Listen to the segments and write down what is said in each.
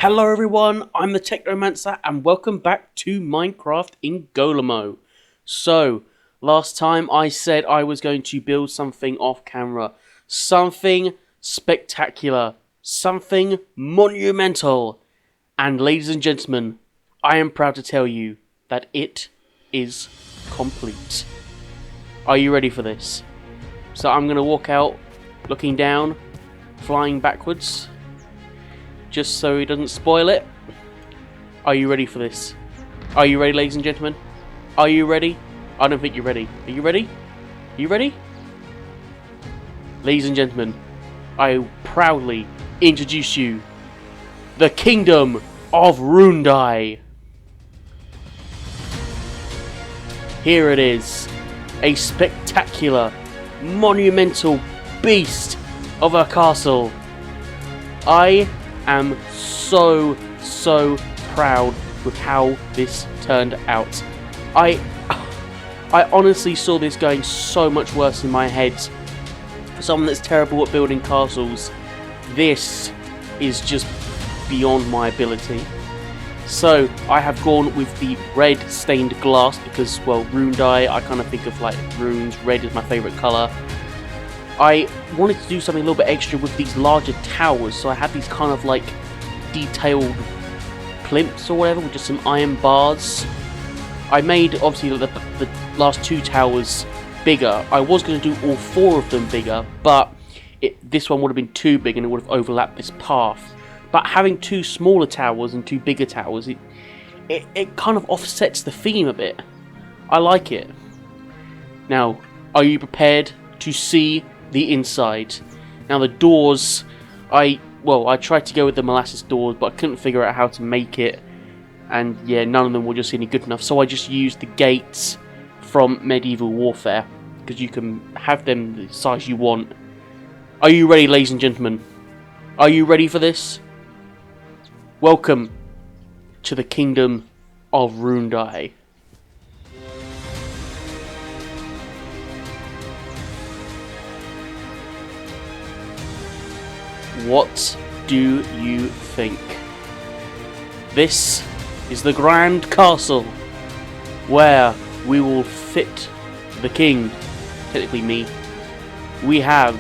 Hello everyone, I'm the Technomancer and welcome back to Minecraft Ingolemo. So, last time I said I was going to build something off camera. Something spectacular. Something monumental. And ladies and gentlemen, I am proud to tell you that it is complete. Are you ready for this? So I'm going to walk out, looking down, flying backwards, just so he doesn't spoil it. Are you ready for this? Are you ready, ladies and gentlemen? Are you ready? I don't think you're ready. Are you ready? Are you ready? Ladies and gentlemen, I proudly introduce you the Kingdom of Runedi. Here it is, a spectacular, monumental beast of a castle. I am so proud with how this turned out. I honestly saw this going so much worse in my head. For someone that's terrible at building castles, this is just beyond my ability. So I have gone with the red stained glass because, well, Runedi, I kind of think of like runes. Red is my favourite colour. I wanted to do something a little bit extra with these larger towers, so I had these kind of like detailed plinths or whatever with just some iron bars. I made obviously the last two towers bigger. I was going to do all four of them bigger, but this one would have been too big and it would have overlapped this path. But having two smaller towers and two bigger towers, it kind of offsets the theme a bit. I like it. Now, are you prepared to see the inside? Now the doors, I tried to go with the molasses doors, but I couldn't figure out how to make it, and yeah, none of them were just any good enough, so I just used the gates from Medieval Warfare, because you can have them the size you want. Are you ready, ladies and gentlemen? Are you ready for this? Welcome to the Kingdom of Runedi. What do you think? This is the Grand Castle, where we will fit the king, technically me. We have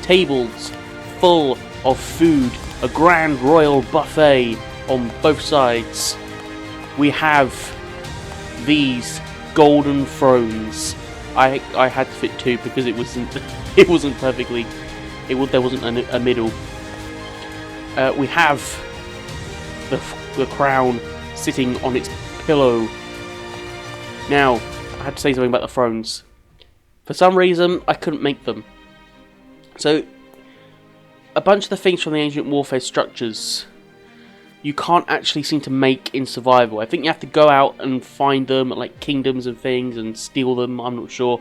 tables full of food, a grand royal buffet on both sides. We have these golden thrones. I had to fit two because it wasn't perfectly. There wasn't a middle. We have the crown sitting on its pillow. Now, I had to say something about the thrones. For some reason, I couldn't make them. So, a bunch of the things from the Ancient Warfare structures, you can't actually seem to make in survival. I think you have to go out and find them at like kingdoms and things and steal them. I'm not sure,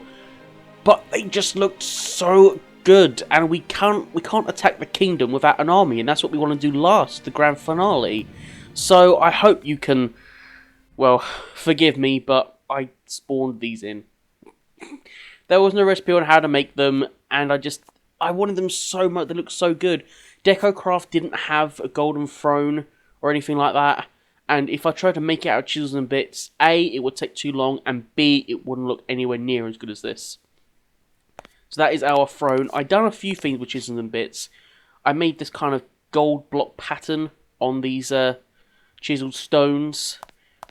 but they just looked so good, and we can't attack the kingdom without an army, and that's what we want to do last, the grand finale. So I hope you can, well, forgive me, but I spawned these in. There was no recipe on how to make them, and I wanted them so much. They look so good. DecoCraft didn't have a golden throne or anything like that, and if I tried to make it out of chisels and bits, A, it would take too long, and B, it wouldn't look anywhere near as good as this. So that is our throne. I done a few things with chisels and bits. I made this kind of gold block pattern on these chiseled stones,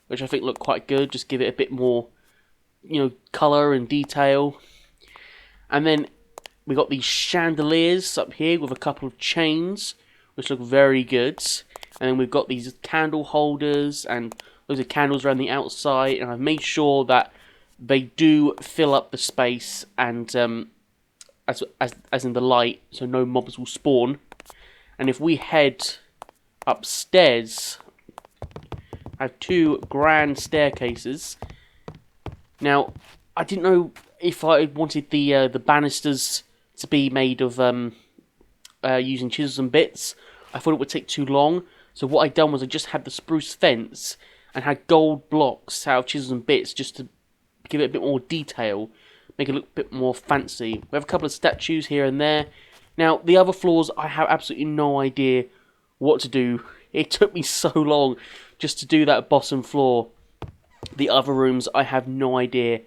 which I think look quite good. Just give it a bit more, colour and detail. And then we got these chandeliers up here with a couple of chains, which look very good. And then we've got these candle holders and loads of candles around the outside. And I've made sure that they do fill up the space and as in the light, so no mobs will spawn. And if we head upstairs, I have two grand staircases. Now, I didn't know if I wanted the banisters to be made of using chisels and bits. I thought it would take too long, so what I done was I just had the spruce fence and had gold blocks out of chisels and bits just to give it a bit more detail, make it look a bit more fancy. We have a couple of statues here and there. Now, the other floors, I have absolutely no idea what to do It took me so long just to do that bottom floor. The other rooms, I have no idea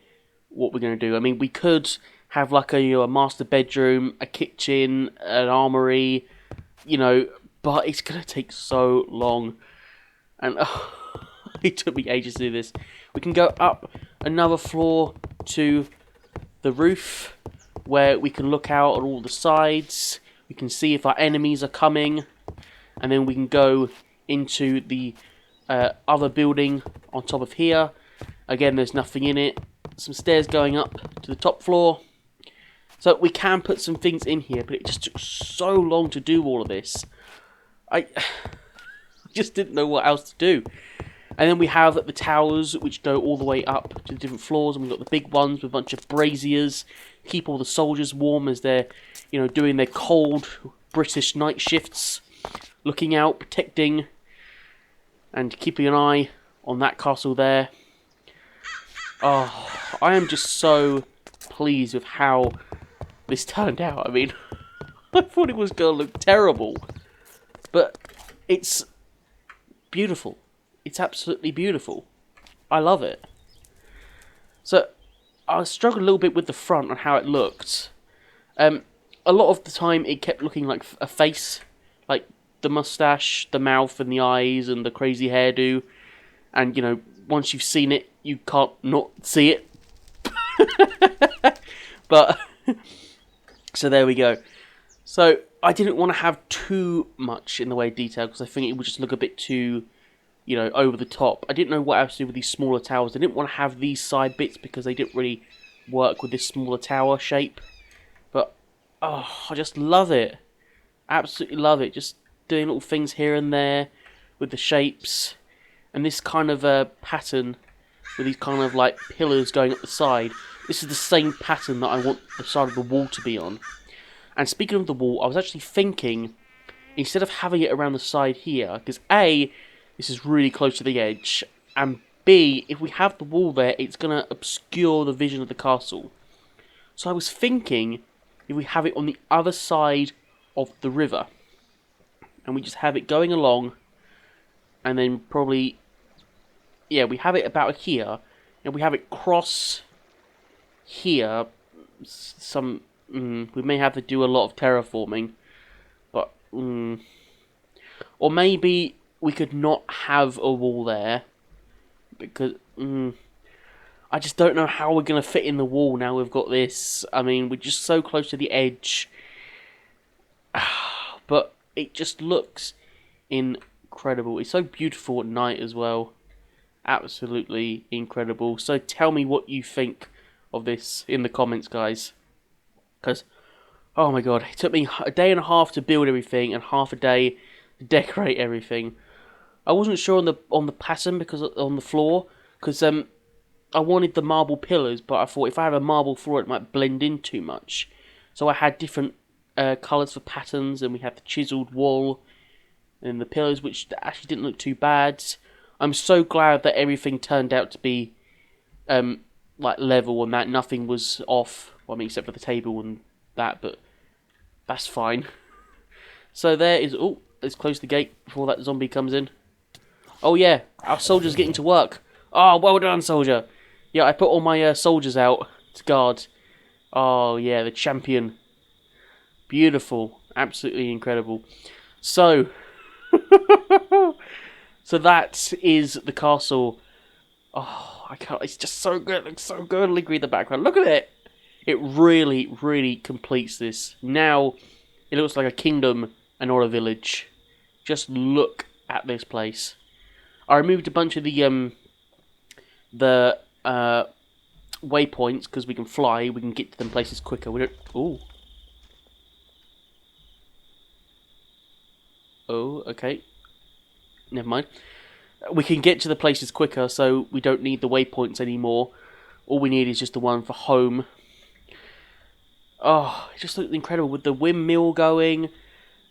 what we're going to do. I mean, we could have like a master bedroom, a kitchen, an armory, but it's going to take so long. And it took me ages to do this. We can go up another floor to the roof, where we can look out on all the sides. We can see if our enemies are coming. And then we can go into the other building on top of here. Again, there's nothing in it. Some stairs going up to the top floor. So we can put some things in here, but it just took so long to do all of this. I just didn't know what else to do. And then we have the towers, which go all the way up to the different floors. And we've got the big ones with a bunch of braziers. Keep all the soldiers warm as they're, doing their cold British night shifts. Looking out, protecting, and keeping an eye on that castle there. Oh, I am just so pleased with how this turned out. I mean, I thought it was going to look terrible. But it's beautiful. It's absolutely beautiful. I love it. So, I struggled a little bit with the front and how it looked. A lot of the time, it kept looking like a face. Like the mustache, the mouth, and the eyes, and the crazy hairdo. And, once you've seen it, you can't not see it. But, so there we go. So, I didn't want to have too much in the way of detail, because I think it would just look a bit too, over the top. I didn't know what else to do with these smaller towers. I didn't want to have these side bits, because they didn't really work with this smaller tower shape. But, I just love it. Absolutely love it. Just doing little things here and there with the shapes. And this kind of pattern with these kind of like pillars going up the side. This is the same pattern that I want the side of the wall to be on. And speaking of the wall, I was actually thinking, instead of having it around the side here, because A, this is really close to the edge, and B, if we have the wall there, it's going to obscure the vision of the castle. So I was thinking, if we have it on the other side of the river, and we just have it going along, and then probably, we have it about here, and we have it cross here. We may have to do a lot of terraforming, but or maybe we could not have a wall there, because I just don't know how we're going to fit in the wall now we've got this. I mean, we're just so close to the edge, but it just looks incredible. It's so beautiful at night as well. Absolutely incredible. So tell me what you think of this in the comments, guys. Because, oh my god, it took me a day and a half to build everything and half a day to decorate everything. I wasn't sure on the pattern, because on the floor, because I wanted the marble pillars, but I thought if I have a marble floor it might blend in too much. So I had different colours for patterns, and we had the chiselled wall and the pillars, which actually didn't look too bad. I'm so glad that everything turned out to be like level and that nothing was off. Well, I mean, except for the table and that, but that's fine. So there is... Oh, let's close the gate before that zombie comes in. Oh yeah, our soldier's getting to work. Oh, well done, soldier. Yeah, I put all my soldiers out to guard. Oh yeah, the champion. Beautiful. Absolutely incredible. So... So that is the castle. Oh, I can't. It's just so good. It looks so good. Look at the background. Look at it. It really, really completes this. Now, it looks like a kingdom and not a village. Just look at this place. I removed a bunch of the waypoints because we can fly. We can get to them places quicker. We don't. Ooh. Oh, okay. Never mind. We can get to the places quicker, so we don't need the waypoints anymore. All we need is just the one for home. Oh, it just looks incredible with the windmill going.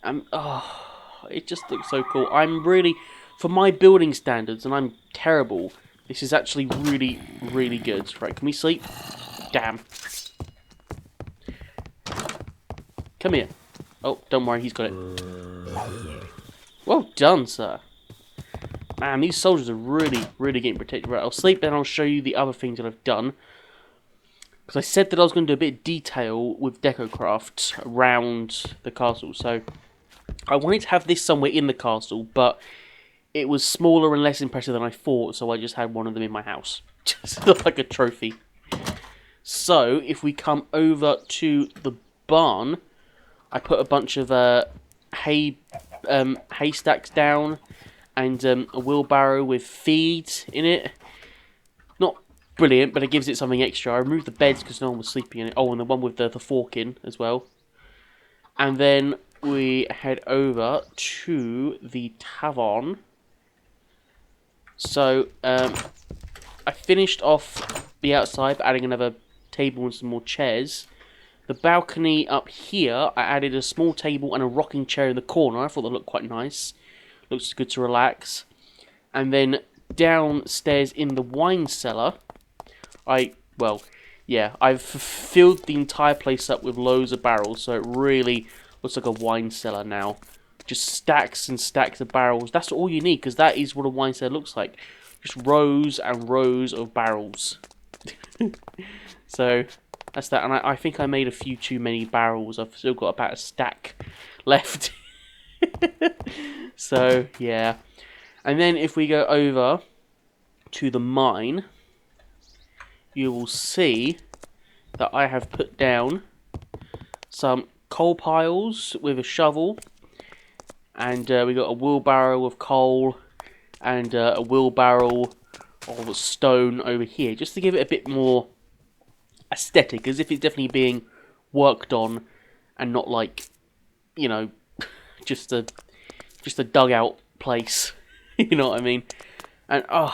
It just looks so cool. I'm really, for my building standards, and I'm terrible, this is actually really, really good. Right, can we sleep? Damn. Come here. Oh, don't worry, he's got it. Well done, sir. Man, these soldiers are really, really getting protected. Right, I'll sleep and I'll show you the other things that I've done. Because I said that I was going to do a bit of detail with DecoCraft around the castle. So, I wanted to have this somewhere in the castle, but it was smaller and less impressive than I thought, so I just had one of them in my house. Just like a trophy. So, if we come over to the barn, I put a bunch of hay stacks down, and a wheelbarrow with feed in it. Not brilliant, but it gives it something extra. I removed the beds because no one was sleeping in it. Oh, and the one with the fork in as well. And then we head over to the tavern. So, I finished off the outside by adding another table and some more chairs. The balcony up here, I added a small table and a rocking chair in the corner. I thought that looked quite nice. Looks good to relax. And then downstairs in the wine cellar, I've filled the entire place up with loads of barrels, so it really looks like a wine cellar now. Just stacks and stacks of barrels. That's all you need, because that is what a wine cellar looks like. Just rows and rows of barrels. So, that's that. And I think I made a few too many barrels. I've still got about a stack left. So, yeah. And then if we go over to the mine, you will see that I have put down some coal piles with a shovel. And we got a wheelbarrow of coal and a wheelbarrow of stone over here. Just to give it a bit more aesthetic, as if it's definitely being worked on and not like, you know, just a dugout place. You know what I mean? And I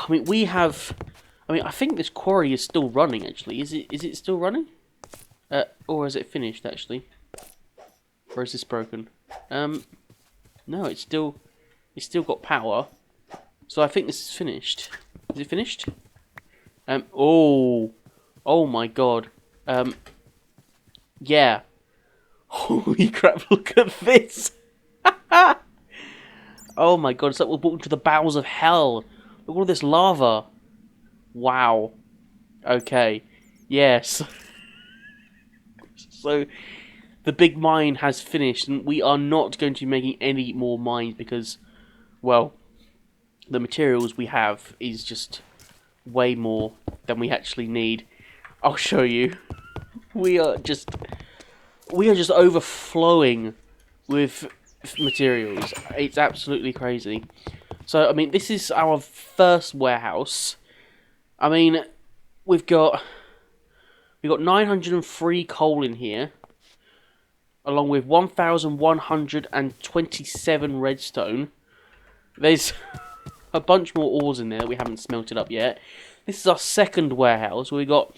think this quarry is still running. Actually, is it still running? Or is it finished actually? Or is this broken? No, it's still got power. So I think this is finished. Is it finished? Oh my god. Yeah. Holy crap! Look at this. Oh my god, it's like we're walking to the bowels of hell. Look at all this lava. Wow. Okay. Yes. So, the big mine has finished, and we are not going to be making any more mines because, well, the materials we have is just way more than we actually need. I'll show you. We are just overflowing with materials. It's absolutely crazy. So, I mean, this is our first warehouse. I mean, we've got 903 coal in here, along with 1,127 redstone. There's a bunch more ores in there that we haven't smelted up yet. This is our second warehouse, where we got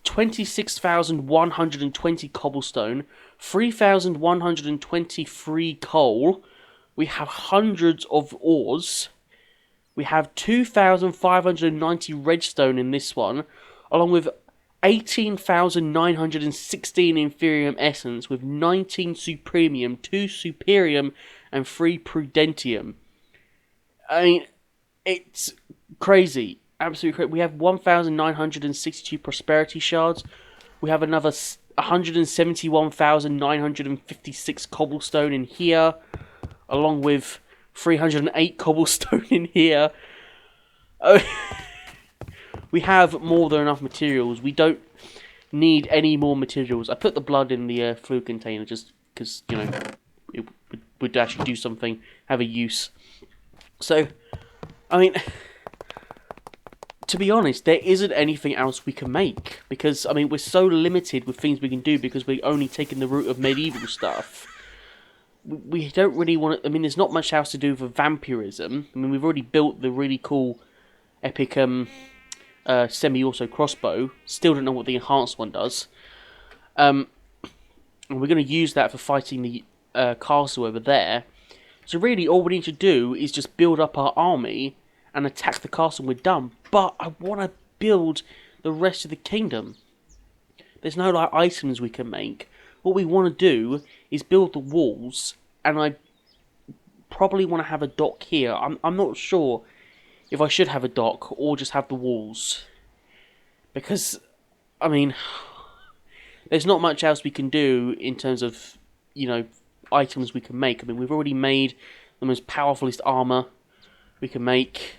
26,120 cobblestone, 3,123 coal. We have hundreds of ores. We have 2,590 redstone in this one, along with 18,916 inferium essence, with 19 supremium, 2 superium, and 3 prudentium. I mean, it's crazy. Absolutely crazy. We have 1,962 prosperity shards. We have another 171,956 cobblestone in here, along with 308 cobblestone in here. We have more than enough materials. We don't need any more materials. I put the blood in the food container just because, you know, it would actually do something, have a use. So, I mean, to be honest, there isn't anything else we can make. Because, I mean, we're so limited with things we can do because we're only taking the route of medieval stuff. We don't really want to... I mean, there's not much else to do for vampirism. I mean, we've already built the really cool, epic, semi-auto crossbow. Still don't know what the enhanced one does. And we're going to use that for fighting the castle over there. So really, all we need to do is just build up our army and attack the castle and we're done. But I want to build the rest of the kingdom. There's no like items we can make. What we want to do is build the walls, and I probably want to have a dock here. I'm not sure if I should have a dock or just have the walls. Because, I mean, there's not much else we can do in terms of, you know, items we can make. I mean, we've already made the most powerfulest armor we can make.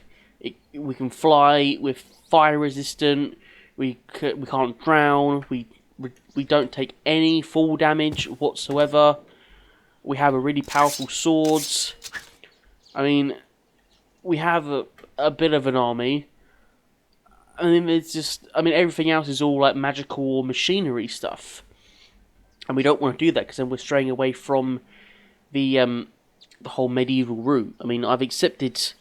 We can fly, we're fire resistant, we can't drown, we don't take any fall damage whatsoever. We have a really powerful swords. I mean, we have a bit of an army. I mean, it's just, I mean, everything else is all like magical or machinery stuff. And we don't want to do that because then we're straying away from the whole medieval route. I mean, I've accepted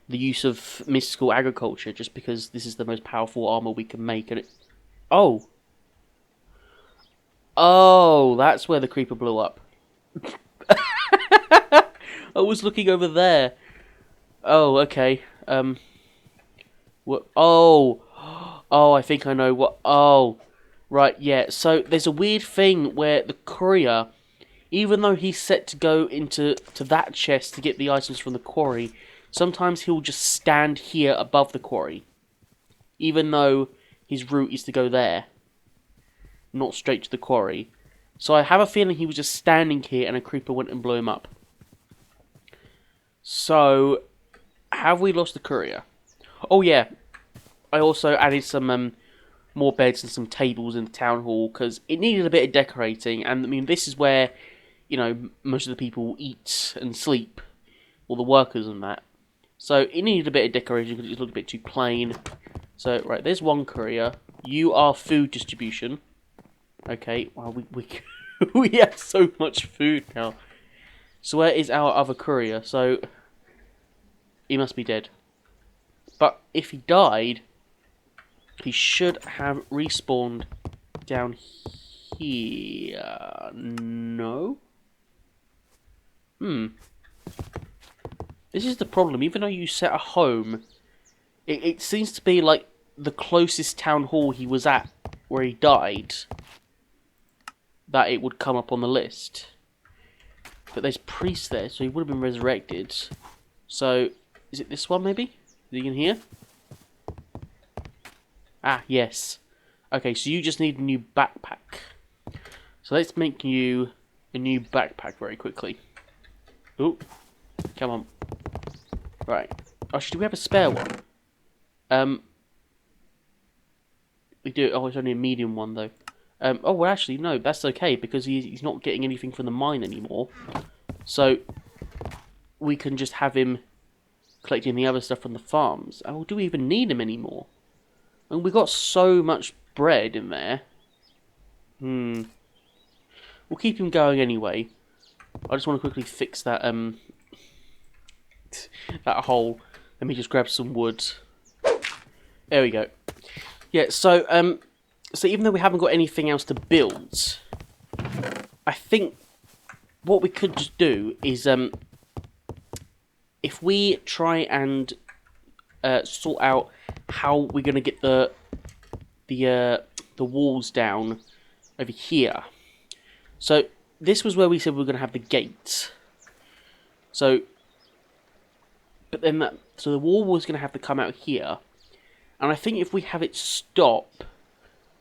the use of mystical agriculture just because this is the most powerful armor we can make. And oh, that's where the creeper blew up. I was looking over there. Oh, okay. What? Oh, I think I know what. Oh, right. Yeah. So there's a weird thing where the courier, even though he's set to go into that chest to get the items from the quarry, sometimes he'll just stand here above the quarry, even though his route is to go there, not straight to the quarry. So I have a feeling he was just standing here and a creeper went and blew him up. So, have we lost the courier? Oh yeah, I also added some more beds and some tables in the town hall because it needed a bit of decorating. And I mean, this is where, you know, most of the people eat and sleep, all the workers and that. So it needed a bit of decoration because it looked a bit too plain. So right, there's one courier. You are food distribution. Okay, well we we have so much food now. So where is our other courier? So he must be dead. But if he died, he should have respawned down here. No? This is the problem. Even though you set a home, it seems to be like the closest town hall he was at where he died that it would come up on the list. But there's priests there, so he would have been resurrected. So, is it this one maybe? Is he in here? Ah, yes. Okay, so you just need a new backpack. So let's make you a new backpack very quickly. Ooh, come on. Right. Actually, do we have a spare one? We do. Oh, it's only a medium one though. Oh, well, actually, no, that's okay because he's not getting anything from the mine anymore. So we can just have him collecting the other stuff from the farms. Oh, do we even need him anymore? I mean, we got so much bread in there. We'll keep him going anyway. I just want to quickly fix that that hole. Let me just grab some wood. There we go. Yeah, so so even though we haven't got anything else to build, I think what we could just do is if we try and sort out how we're gonna get the walls down over here. So this was where we said we were gonna have the gate. So, but then so the wall was gonna have to come out here, and I think if we have it stop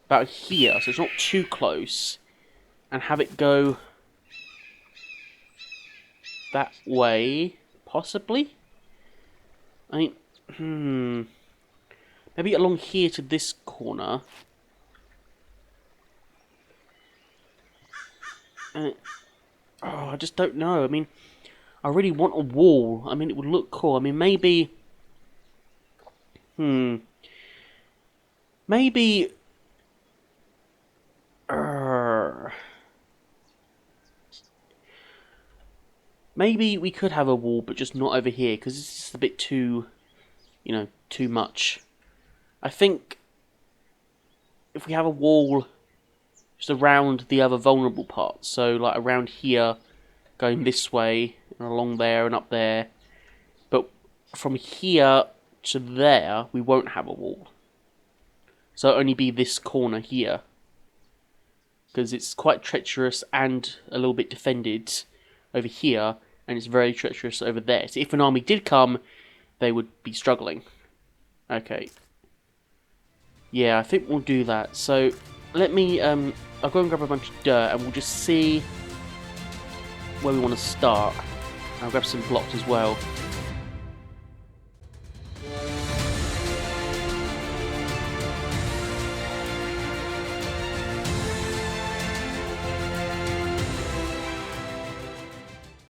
about here, so it's not too close, and have it go that way, possibly. I mean, maybe along here to this corner. I just don't know. I mean, I really want a wall. I mean, it would look cool. I mean, maybe... Maybe... Maybe we could have a wall, but just not over here, because it's just a bit too... You know, too much. I think... If we have a wall just around the other vulnerable parts, so like around here, going this way, and along there, and up there. But from here to there, we won't have a wall. So it'll only be this corner here. Because it's quite treacherous and a little bit defended over here. and it's very treacherous over there. So if an army did come, they would be struggling. Okay. Yeah, I think we'll do that. So let me, I'll go and grab a bunch of dirt, and we'll just see where we want to start. I'll grab some blocks as well.